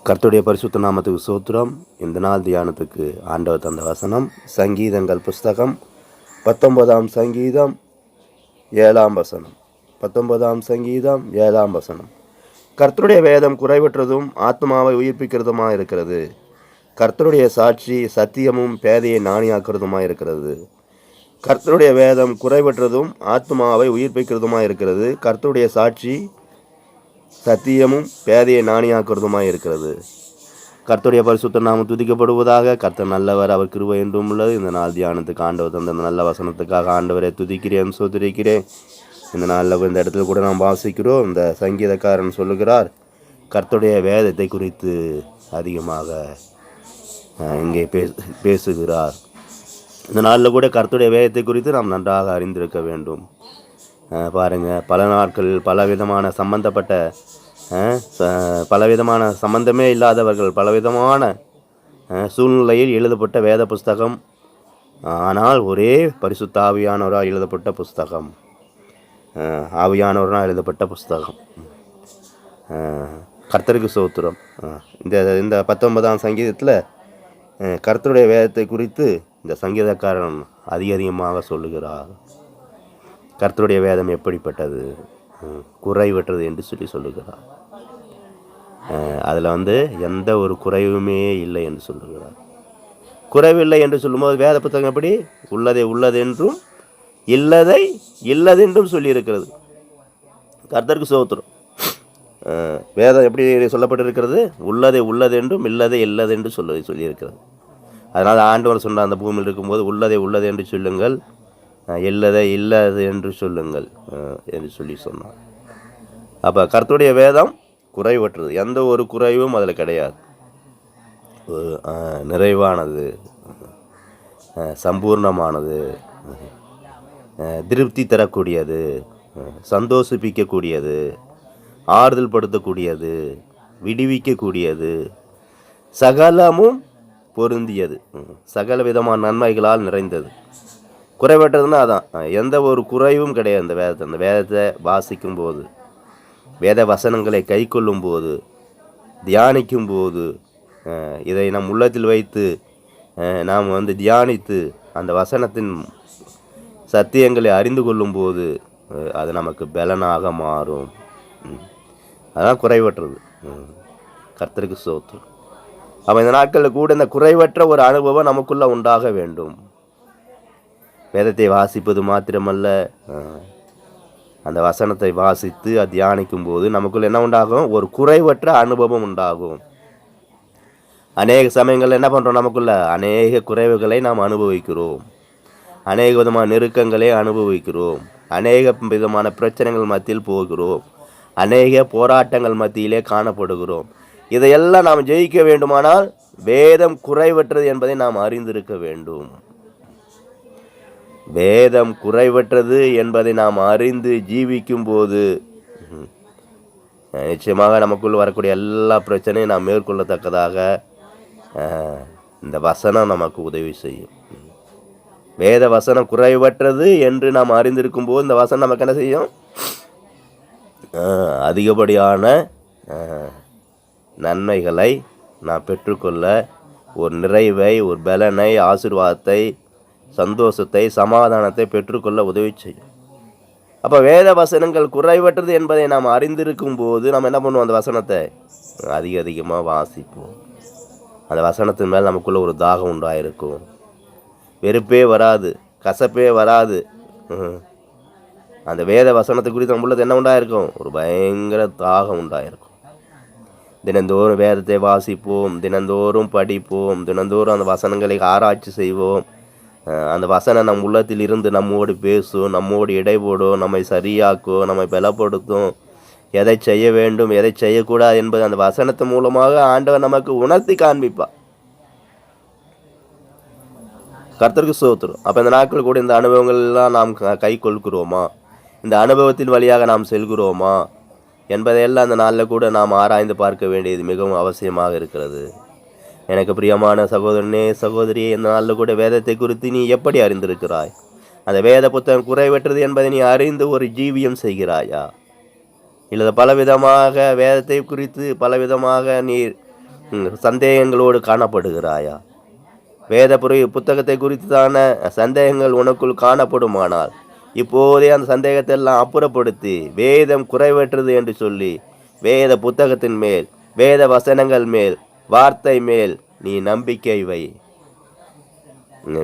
கர்த்தருடைய பரிசுத்த நாமத்துக்கு சோத்திரம். இந்த நாள் தியானத்துக்கு ஆண்டவர் தந்த வசனம் சங்கீதங்கள் புஸ்தகம் 19ஆம் சங்கீதம் 7ஆம் வசனம். 19ஆம் சங்கீதம் 7ஆம் வசனம். கர்த்தருடைய வேதம் குறைவற்றதும் ஆத்மாவை உயிர்ப்பிக்கிறதுமாக இருக்கிறது. கர்த்தருடைய சாட்சி சத்தியமும் பேதையை நாணியாக்குறதுமாக இருக்கிறது. கர்த்தருடைய வேதம் குறைவற்றதும் ஆத்மாவை உயிர்ப்பிக்கிறதுமாக இருக்கிறது. கர்த்தருடைய சாட்சி சத்தியமும் பேதையை நாணியாக்குறதுமாய் இருக்கிறது. கர்த்தருடைய பரிசுத்த நாமம் துதிக்கப்படுவதாக. கர்த்தர் நல்லவர், அவர் கிருபை என்றும் உள்ளது. இந்த நாள் தியானத்துக்கு ஆண்டவர் தந்த நல்ல வசனத்துக்காக ஆண்டவரை துதிக்கிறேன், சோதரிக்கிறேன். இந்த நாளில் இந்த இடத்துல கூட நாம் வாசிக்கிறோம். இந்த சங்கீதக்காரன் சொல்லுகிறார், கர்த்தருடைய வேதத்தை குறித்து அதிகமாக இங்கே பேசுகிறார். இந்த நாளில் கூட கர்த்தருடைய வேதத்தை குறித்து நாம் நன்றாக அறிந்திருக்க வேண்டும். பாருங்கள், பல நாட்கள் பலவிதமான பலவிதமான சம்பந்தமே இல்லாதவர்கள் பலவிதமான சூழ்நிலையில் எழுதப்பட்ட வேத புஸ்தகம். ஆனால் ஒரே பரிசுத்த ஆவியானவரால் எழுதப்பட்ட புஸ்தகம், ஆவியானவரால் எழுதப்பட்ட புஸ்தகம். கர்த்தருக்கு ஸ்தோத்திரம். இந்த 19ஆம் சங்கீதத்தில் கர்த்தருடைய வேதத்தை குறித்து இந்த சங்கீதக்காரன் அதிகமாக சொல்லுகிறார். கர்த்தருடைய வேதம் எப்படிப்பட்டது, குறைவற்றது என்று சொல்லுகிறார். அதில் எந்த ஒரு குறைவுமே இல்லை என்று சொல்லுகிறார். குறைவில்லை என்று சொல்லும்போது வேத புத்தகம் எப்படி உள்ளதை உள்ளதென்றும் இல்லதை இல்லதென்றும் சொல்லியிருக்கிறது. கர்த்தருக்கு ஸ்தோத்திரம். வேதம் எப்படி சொல்லப்பட்டிருக்கிறது? உள்ளதை உள்ளதென்றும் இல்லதை இல்லதென்று சொல்லியிருக்கிறது. அதனால் ஆண்டவர் சொன்ன அந்த பூமியில் இருக்கும்போது உள்ளதை உள்ளது என்று சொல்லுங்கள், இல்லதை இல்லது என்று சொல்லுங்கள் என்று சொன்னார். அப்போ கர்த்தருடைய வேதம் குறைவற்றது, எந்த ஒரு குறைவும் அதில் கிடையாது. நிறைவானது, சம்பூர்ணமானது, திருப்தி தரக்கூடியது, சந்தோஷிப்பிக்கக்கூடியது, ஆறுதல் படுத்தக்கூடியது, விடுவிக்கக்கூடியது, சகலமும் பொருந்தியது, சகல விதமான நன்மைகளால் நிறைந்தது. குறைவற்றதுன்னா அதான், எந்த ஒரு குறைவும் கிடையாது. அந்த வேதத்தை வாசிக்கும் போது, வேத வசனங்களை கை கொள்ளும் போது, தியானிக்கும் போது, இதை நம் உள்ளத்தில் வைத்து நாம் தியானித்து அந்த வசனத்தின் சத்தியங்களை அறிந்து கொள்ளும் போது அது நமக்கு பலனாக மாறும். அதான் குறைவற்றது. கர்த்தருக்கு ஸ்தோத்திரம். அப்போ இந்த நாட்களில் கூட இந்த குறைவற்ற ஒரு அனுபவம் நமக்குள்ளே உண்டாக வேண்டும். வேதத்தை வாசிப்பது மாத்திரமல்ல, அந்த வசனத்தை வாசித்து அது தியானிக்கும் போது நமக்குள்ள என்ன உண்டாகும்? ஒரு குறைவற்ற அனுபவம் உண்டாகும். அநேக சமயங்களில் என்ன பண்ணுறோம்? நமக்குள்ள அநேக குறைவுகளை நாம் அனுபவிக்கிறோம், அநேக விதமான நெருக்கங்களை அனுபவிக்கிறோம், அநேக விதமான பிரச்சனைகள் மத்தியில் போகிறோம், அநேக போராட்டங்கள் மத்தியிலே காணப்படுகிறோம். இதையெல்லாம் நாம் ஜெயிக்க வேண்டுமானால் வேதம் குறைவற்றது என்பதை நாம் அறிந்திருக்க வேண்டும். வேதம் குறைவற்றது என்பதை நாம் அறிந்து ஜீவிக்கும் போது நிச்சயமாக நமக்குள் வரக்கூடிய எல்லா பிரச்சனையும் நாம் மேற்கொள்ளத்தக்கதாக இந்த வசனம் நமக்கு உதவி செய்யும். வேத வசனம் குறைவற்றது என்று நாம் அறிந்திருக்கும் போது இந்த வசனம் நமக்கு என்ன செய்யும்? அதிகப்படியான நன்மைகளை நாம் பெற்றுக்கொள்ள, ஒரு நிறைவை, ஒரு பலனை, ஆசீர்வாதத்தை, சந்தோஷத்தை, சமாதானத்தை பெற்றுக்கொள்ள உதவி செய்யும். அப்போ வேத வசனங்கள் குறைவற்றது என்பதை நாம் அறிந்திருக்கும் போது நம்ம என்ன பண்ணுவோம்? அந்த வசனத்தை அதிகமாக வாசிப்போம். அந்த வசனத்தின் மேல் நமக்குள்ள ஒரு தாகம் உண்டாயிருக்கும். வெறுப்பே வராது, கசப்பே வராது. அந்த வேத வசனத்தை குறித்து நம்ம உள்ளது என்ன உண்டாயிருக்கும்? ஒரு பயங்கர தாகம் உண்டாயிருக்கும். தினந்தோறும் வேதத்தை வாசிப்போம், தினந்தோறும் படிப்போம், தினந்தோறும் அந்த வசனங்களை ஆராய்ச்சி செய்வோம். அந்த வசனம் நம் உள்ளத்தில் இருந்து நம்மோடு பேசும், நம்மோடு இடைபோடும், நம்மை சரியாக்கும், நம்மை பலப்படுத்தும். எதை செய்ய வேண்டும், எதை செய்யக்கூடாது என்பது அந்த வசனத்தின் மூலமாக ஆண்டவர் நமக்கு உணர்த்தி காண்பிப்பார். கர்த்தருக்கு ஸ்தோத்திரம். அப்போ இந்த நாட்கள் கூட இந்த அனுபவங்கள் எல்லாம் நாம் கை கொள்கிறோமா, இந்த அனுபவத்தின் வழியாக நாம் செல்கிறோமா என்பதையெல்லாம் அந்த நாளில் கூட நாம் ஆராய்ந்து பார்க்க வேண்டியது மிகவும் அவசியமாக இருக்கிறது. எனக்கு பிரியமான சகோதரனே, சகோதரியே, இந்த நாளில் கூட வேதத்தை குறித்து நீ எப்படி அறிந்திருக்கிறாய்? அந்த வேத புத்தகம் குறைவற்றது என்பதை நீ அறிந்து ஒரு ஜீவியம் செய்கிறாயா? இல்லை பலவிதமாக வேதத்தை குறித்து பலவிதமாக நீ சந்தேகங்களோடு காணப்படுகிறாயா? வேத புத்தகத்தை குறித்தான சந்தேகங்கள் உனக்குள் காணப்படுமானால் இப்போதே அந்த சந்தேகத்தை எல்லாம் அப்புறப்படுத்தி வேதம் குறைவற்றது என்று சொல்லி வேத புத்தகத்தின் மேல், வேத வசனங்கள் மேல், வார்த்தை மேல் நீ நம்பிக்கை வை.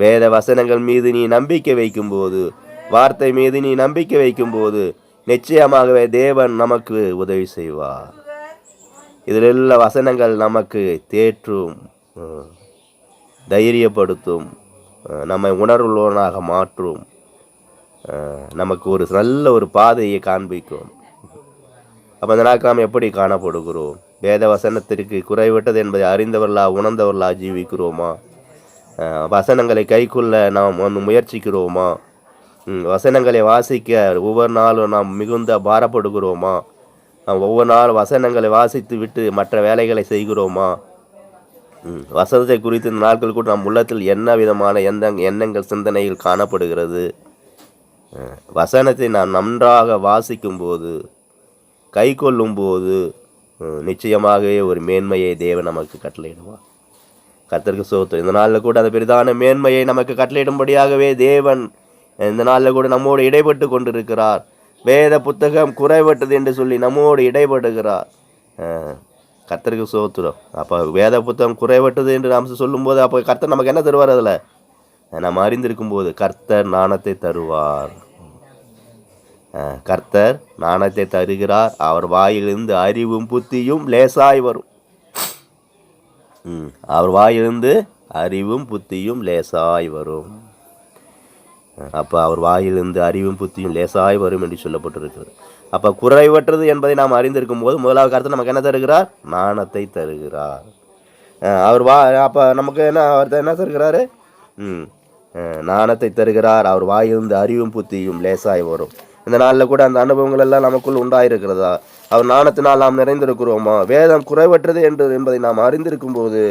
வேத வசனங்கள் மீது நீ நம்பிக்கை வைக்கும்போது, வார்த்தை மீது நீ நம்பிக்கை வைக்கும்போது நிச்சயமாகவே தேவன் நமக்கு உதவி செய்வார். இதில் உள்ள வசனங்கள் நமக்கு தேற்றும், தைரியப்படுத்தும், நம்மை உணர்வுள்ளவனாக மாற்றும், நமக்கு ஒரு நல்ல ஒரு பாதையை காண்பிக்கும். அப்போ அந்த நாட்கள் நாம் எப்படி காணப்படுகிறோம்? வேத வசனத்திற்கு குறைவிட்டது என்பதை அறிந்தவர்களா, உணர்ந்தவர்களா ஜீவிக்கிறோமா? வசனங்களை கைக்குள்ள நாம் முயற்சிக்கிறோமா? வசனங்களை வாசிக்க ஒவ்வொரு நாளும் நாம் மிகுந்த பாரப்படுகிறோமா? ஒவ்வொரு நாள் வசனங்களை வாசித்து விட்டு மற்ற வேலைகளை செய்கிறோமா? வசனத்தை குறித்து இந்த நாட்கள் கூட நம் உள்ளத்தில் என்ன விதமான எண்ணங்கள் சிந்தனையில் காணப்படுகிறது? வசனத்தை நாம் நன்றாக வாசிக்கும்போது, கை கொள்ளும்போது நிச்சயமாகவே ஒரு மேன்மையை தேவன் நமக்கு கட்டளையிடுவார். கர்த்தருக்கு ஸ்தோத்திரம். இந்த நாளில் கூட அந்த பெரிதான மேன்மையை நமக்கு கட்டளையிடும்படியாகவே தேவன் இந்த நாளில் கூட நம்மோடு இடைப்பட்டு கொண்டிருக்கிறார். வேத புத்தகம் குறைவட்டது என்று சொல்லி நம்மோடு இடைப்படுகிறார். கர்த்தருக்கு ஸ்தோத்திரம். அப்போ வேத புத்தகம் குறைவட்டது என்று நாம் சொல்லும்போது அப்போ கர்த்தர் நமக்கு என்ன தருவார்? அதில் நாம் அறிந்திருக்கும் போது கர்த்தர் ஞானத்தை தருவார். கர்த்தர் ஞானத்தை தருகிறார். அவர் வாயிலிருந்து அறிவும் புத்தியும் லேசாய் வரும். அவர் வாயிலிருந்து அறிவும் புத்தியும் லேசாய் வரும். அப்போ அவர் வாயிலிருந்து அறிவும் புத்தியும் லேசாய் வரும் என்று சொல்லப்பட்டிருக்கிறது. அப்போ குறைவற்றது என்பதை நாம் அறிந்திருக்கும் போது முதலாவது கருத்து நமக்கு என்ன தருகிறார்? ஞானத்தை தருகிறார். அவர் அப்போ நமக்கு அவர் என்ன தருகிறாரு? ஞானத்தை தருகிறார். அவர் வாயிலிருந்து அறிவும் புத்தியும் லேசாய் வரும். இந்த நாளில் கூட அந்த அனுபவங்கள் எல்லாம் நமக்குள் உண்டாயிருக்கிறதா? அவர் ஞானத்தினால் நாம் நிறைந்திருக்கிறோமா? வேதம் குறைவற்றது என்பதை நாம் அறிந்திருக்கும் போது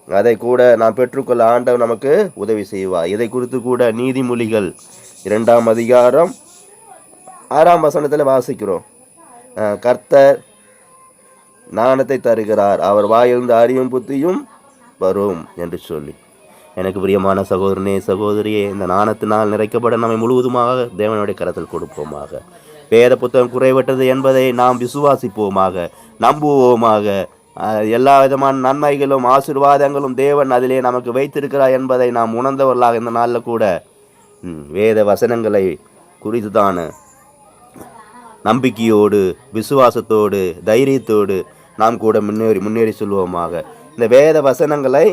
அதை கூட நாம் பெற்றுக்கொள்ள ஆண்டவர் நமக்கு உதவி செய்வார். இதை குறித்து கூட நீதிமொழிகள் 2ஆம் அதிகாரம் 6ஆம் வசனத்தில் வாசிக்கிறோம். கர்த்தர் ஞானத்தை தருகிறார், அவர் வாயிலிருந்து அறிவும் புத்தியும் வரும் என்று சொல்லி. எனக்கு பிரியமான சகோதரனே, சகோதரியே, இந்த ஞானத்தினால் நிறைக்கப்பட நம்மை முழுவதுமாக தேவனுடைய கரத்தில் கொடுப்போமாக. வேத புத்தகம் குறைவற்றது என்பதை நாம் விசுவாசிப்போமாக, நம்புவோமாக. எல்லா விதமான நன்மைகளும் ஆசீர்வாதங்களும் தேவன் அதிலே நமக்கு வைத்திருக்கிறார் என்பதை நாம் உணர்ந்தவர்களாக இந்த நாளில் கூட வேத வசனங்களை குறித்துதான நம்பிக்கையோடு, விசுவாசத்தோடு, தைரியத்தோடு நாம் கூட முன்னேறி சொல்வோமாக. இந்த வேத வசனங்களை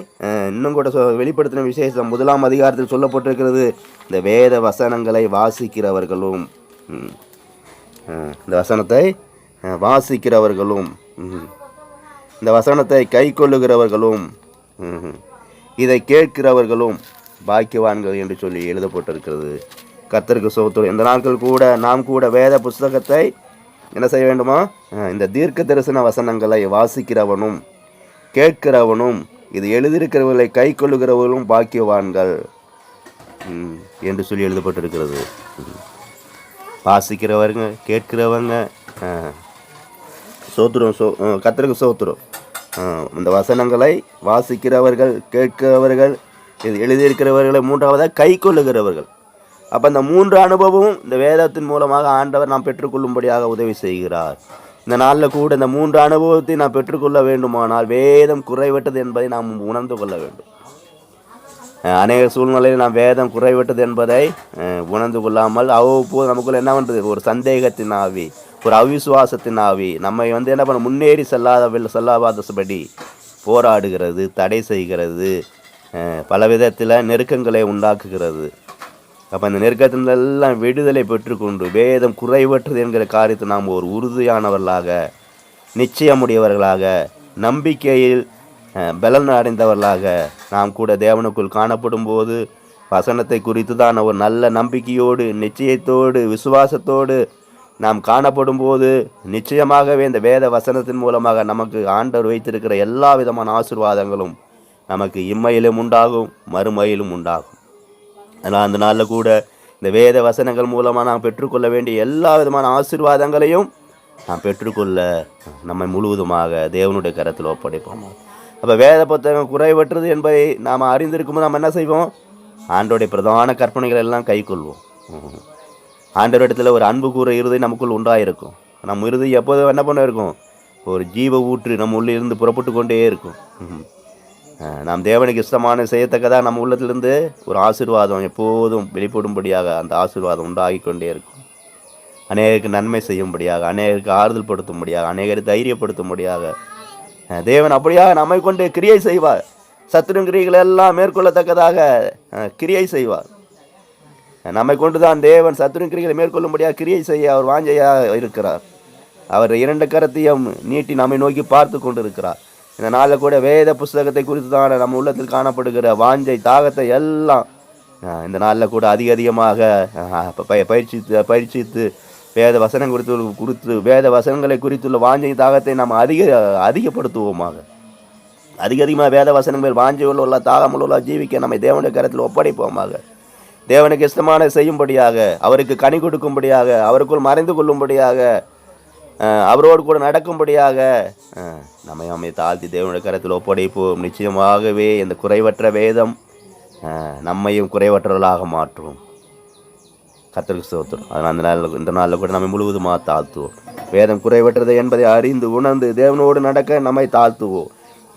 இன்னும் கூட வெளிப்படுத்தின விசேஷம் 1ஆம் அதிகாரத்தில் சொல்லப்பட்டிருக்கிறது. இந்த வேத வசனங்களை வாசிக்கிறவர்களும், இந்த வசனத்தை வாசிக்கிறவர்களும், இந்த வசனத்தை கை கொள்ளுகிறவர்களும், இதை கேட்கிறவர்களும் பாக்கியவான்கள் என்று சொல்லி எழுதப்பட்டிருக்கிறது. கர்த்தருக்கு ஸ்தோத்திரம். இந்த நாட்கள் கூட நாம் கூட வேத புஸ்தகத்தை என்ன செய்ய வேண்டுமா? இந்த தீர்க்க தரிசன வசனங்களை வாசிக்கிறவனும் கேட்கிறவனும் இது எழுதியிருக்கிறவர்களை கை கொள்ளுகிறவர்களும் பாக்கியவான்கள் என்று சொல்லி எழுதப்பட்டிருக்கிறது. வாசிக்கிறவங்க, கேட்கிறவங்க, சோத்திரம், கர்த்தருக்கு சோத்திரம். இந்த வசனங்களை வாசிக்கிறவர்கள், கேட்கிறவர்கள், இது எழுதியிருக்கிறவர்களை 3ஆவதாக கை கொள்ளுகிறவர்கள். அப்போ இந்த 3 அனுபவமும் இந்த வேதத்தின் மூலமாக ஆண்டவர் நாம் பெற்றுக்கொள்ளும்படியாக உதவி செய்கிறார். இந்த நாளில் கூட இந்த 3 அனுபவத்தை நாம் பெற்றுக்கொள்ள வேண்டுமானால் வேதம் குறைவட்டது என்பதை நாம் உணர்ந்து கொள்ள வேண்டும். அநேக சூழ்நிலையில் நாம் வேதம் குறைவட்டது என்பதை உணர்ந்து கொள்ளாமல் அவ்வப்போது நமக்குள்ள என்ன பண்ணுறது? ஒரு சந்தேகத்தின் ஆவி, ஒரு அவிசுவாசத்தின் ஆவி நம்மை என்ன பண்ண முன்னேறி செல்லாதபடி போராடுகிறது, தடை செய்கிறது, பல விதத்தில் நெருக்கங்களை உண்டாக்குகிறது. அப்போ அந்த நெருக்கத்திலெல்லாம் விடுதலை பெற்றுக்கொண்டு வேதம் குறைவற்றது என்கிற காரியத்தை நாம் ஒரு உறுதியானவர்களாக, நிச்சயமுடையவர்களாக, நம்பிக்கையில் பலன் அடைந்தவர்களாக நாம் கூட தேவனுக்குள் காணப்படும் போது வசனத்தை குறித்து தான் ஒரு நல்ல நம்பிக்கையோடு, நிச்சயத்தோடு, விசுவாசத்தோடு நாம் காணப்படும் போது நிச்சயமாகவே இந்த வேத வசனத்தின் மூலமாக நமக்கு ஆண்டவர் வைத்திருக்கிற எல்லா விதமான ஆசீர்வாதங்களும் நமக்கு இம்மையிலும் உண்டாகும், மறுமையிலும் உண்டாகும். அதனால் அந்த நாளில் கூட இந்த வேத வசனங்கள் மூலமாக நாம் பெற்றுக்கொள்ள வேண்டிய எல்லா விதமான ஆசீர்வாதங்களையும் நாம் பெற்றுக்கொள்ள நம்மை முழுவதுமாக தேவனுடைய கரத்தில் ஒப்படைப்போம். அப்போ வேத புத்தகம் குறைவற்றது என்பதை நாம் அறிந்திருக்கும்போது நாம் என்ன செய்வோம்? ஆண்டோடைய பிரதான கற்பனைகள் எல்லாம் கைக்கொள்வோம். ஆண்டவரிடத்தில் ஒரு அன்பு கூற இருதை நமக்குள் உண்டாயிருக்கும். நம்ம இருதை எப்போதும் என்ன பண்ண இருக்கும்? ஒரு ஜீவ ஊற்று நம்ம உள்ளே இருந்து புறப்பட்டு கொண்டே இருக்கும். நாம் தேவனுக்கு இஷ்டமான செய்யத்தக்கதாக நம்ம உள்ளத்திலிருந்து ஒரு ஆசீர்வாதம் எப்போதும் வெளிப்படும்படியாக அந்த ஆசீர்வாதம் உண்டாகி கொண்டே இருக்கும். அநேகருக்கு நன்மை செய்யும்படியாக, அநேகருக்கு ஆறுதல் படுத்தும்படியாக, அநேகரை தைரியப்படுத்தும்படியாக தேவன் அப்படியாக நம்மை கொண்டு கிரியை செய்வார். சத்துரு கிரியைகள் எல்லாம் மேற்கொள்ளத்தக்கதாக கிரியை செய்வார். நம்மை கொண்டு தான் தேவன் சத்துரு கிரிகளை மேற்கொள்ளும்படியாக கிரியை செய்ய அவர் வாஞ்சையாக இருக்கிறார். அவர் 2 கரத்தையும் நீட்டி நம்மை நோக்கி பார்த்து கொண்டு இருக்கிறார். இந்த நாளில் கூட வேத புஸ்தகத்தை குறித்து தான் நம்ம உள்ளத்தில் காணப்படுகிற வாஞ்சை தாகத்தை எல்லாம் இந்த நாளில் கூட அதிகமாக பயிற்சித்து வேத வசனம் குறித்து வேத வசனங்களை குறித்துள்ள வாஞ்சை தாகத்தை நாம் அதிகப்படுத்துவோமாக. அதிகமாக வேத வசனங்கள் வாஞ்சை உள்ள தாகமுள்ள ஜீவிக்க நம்மை தேவனுடைய கரத்தில் ஒப்படைப்போமாக. தேவனுக்கு இஷ்டமான செய்யும்படியாக, அவருக்கு கனி கொடுக்கும்படியாக, அவருக்குள் மறைந்து கொள்ளும்படியாக, அவரோடு கூட நடக்கும்படியாக நம்மை தாழ்த்தி தேவனுடைய கரத்தில் ஒப்படைப்போம். நிச்சயமாகவே இந்த குறைவற்ற வேதம் நம்மையும் குறைவற்றவர்களாக மாற்றும். கர்த்தருக்கு ஸ்தோத்திரம். அதனால் இந்த நாளில் கூட நம்மை முழுவதுமாக தாழ்த்துவோம். வேதம் குறைவற்றது என்பதை அறிந்து உணர்ந்து தேவனோடு நடக்க நம்மை தாழ்த்துவோம்.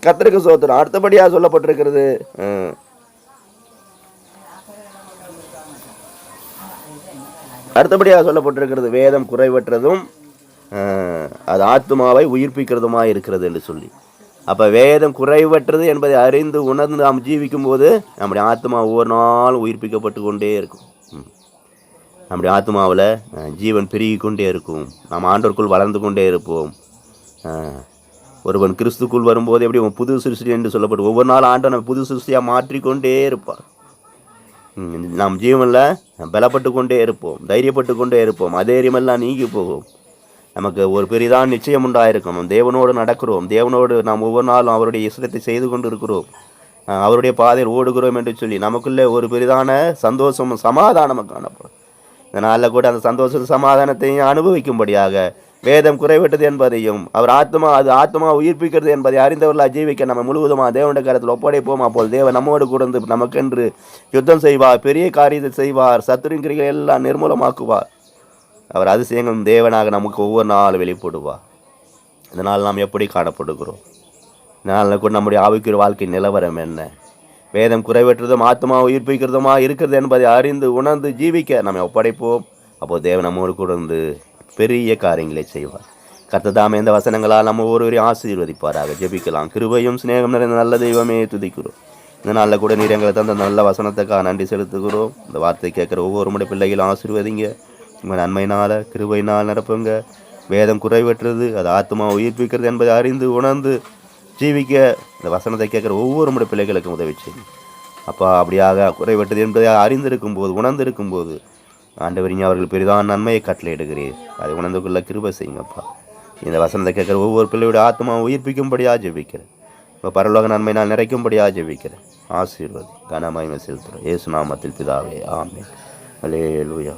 கர்த்தருக்கு ஸ்தோத்திரம். அடுத்தபடியாக சொல்லப்பட்டிருக்கிறது, வேதம் குறைவற்றதும் அது ஆத்மாவை உயிர்ப்பிக்கிறதுமாக இருக்கிறது என்று சொல்லி. அப்போ வேதம் குறைவற்றது என்பதை அறிந்து உணர்ந்து நாம் ஜீவிக்கும் போது நம்முடைய ஆத்மா ஒவ்வொரு நாளும் உயிர்ப்பிக்கப்பட்டு கொண்டே இருக்கும். நம்முடைய ஆத்மாவில் ஜீவன் பெருகி கொண்டே இருக்கும். நாம் ஆண்டவருக்குள் வளர்ந்து கொண்டே இருப்போம். ஒருவன் கிறிஸ்துக்குள் வரும்போது எப்படி புது சிருஷ்டி என்று சொல்லப்படும், ஒவ்வொரு நாள் ஆண்டவன் புது சிருஷ்டியாக மாற்றிக்கொண்டே இருப்பார். நாம் ஜீவனில் பலப்பட்டு கொண்டே இருப்போம், தைரியப்பட்டு கொண்டே இருப்போம். அதைரியமெல்லாம் நீங்கி போகும். நமக்கு ஒரு பெரிதான நிச்சயம் உண்டாயிருக்கும். தேவனோடு நடக்கிறோம், தேவனோடு நாம் ஒவ்வொரு நாளும் அவருடைய இஷ்டத்தை செய்து கொண்டு இருக்கிறோம், அவருடைய பாதையில் ஓடுகிறோம் என்று சொல்லி நமக்குள்ளே ஒரு பெரிதான சந்தோஷமும் சமாதானமும் காணப்படும். இந்த நாளில் கூட அந்த சந்தோஷ சமாதானத்தையும் அனுபவிக்கும்படியாக வேதம் குறைவிட்டது என்பதையும் அவர் ஆத்மா உயிர்ப்பிக்கிறது என்பதை அறிந்தவர்களாக ஜீவிக்க நம்ம முழுவதுமாக தேவனுடைய கரத்தில் ஒப்படைப்போம். அப்போது தேவன் நம்மோடு கூட நமக்கென்று யுத்தம் செய்வார், பெரிய காரியத்தை செய்வார், சத்துருவின் கிரிகளை எல்லாம் நிர்மூலமாக்குவார். அவர் அதிசயங்களும் தேவனாக நமக்கு ஒவ்வொரு நாள் வெளிப்படுவார். இதனால் நாம் எப்படி காணப்படுகிறோம்? இதனால் கூட நம்முடைய ஆவிக்குரிய வாழ்க்கை நிலவரம் என்ன? வேதம் குறைவற்றதும் ஆத்மா உயிர்ப்பிக்கிறதுமாக இருக்கிறது என்பதை அறிந்து உணர்ந்து ஜீவிக்க நம்ம ஒப்படைப்போம். அப்போது தேவன் நம்மோடு கூட பெரிய காரியங்களை செய்வார். கர்த்ததாமே இந்த வசனங்களால் நம்ம ஒருவரையும் ஆசீர்வதிப்பாராக. ஜெபிக்கலாம். கிருபையும் சிநேகம் நிறைந்த நல்ல தெய்வமே துதிக்கிறோம். இந்த நாளில் கூட நீர் எங்களை தந்த நல்ல வசனத்துக்காக நன்றி செலுத்துகிறோம். இந்த வார்த்தை கேட்குற ஒவ்வொரு பிள்ளைகளும் ஆசீர்வதிங்க. உங்கள் நன்மையினால் கிருபையினால் நிரப்புங்க. வேதம் குறைவற்றது, அது ஆத்மா உயிர்ப்பிக்கிறது என்பதை அறிந்து உணர்ந்து ஜீவிக்க இந்த வசனத்தை கேட்குற ஒவ்வொரு பிள்ளைகளுக்கும் உதவி செய்யும். அப்பா, அப்படியாக குறைவற்றது என்பதை அறிந்திருக்கும் போது, உணர்ந்திருக்கும் போது ஆண்டவரிங்க அவர்கள் பெரிதான நன்மையை கட்டளையிடுகிறீர். அதை உணர்ந்து கொள்ள கிருபை செய்யுங்கப்பா. இந்த வசனத்தை கேட்குற ஒவ்வொரு பிள்ளையோட ஆத்மா உயிர்ப்பிக்கும்படியாக ஜெபிக்கிறேன். இப்போ பரலோக நன்மை நான் நிறைக்கும்படியாக ஜெபிக்கிறேன். ஆசீர்வதி கனமகிமை செலுத்துகிறேன். இயேசு நாமத்தில் பிதாவே, ஆமென். அல்லேலூயா.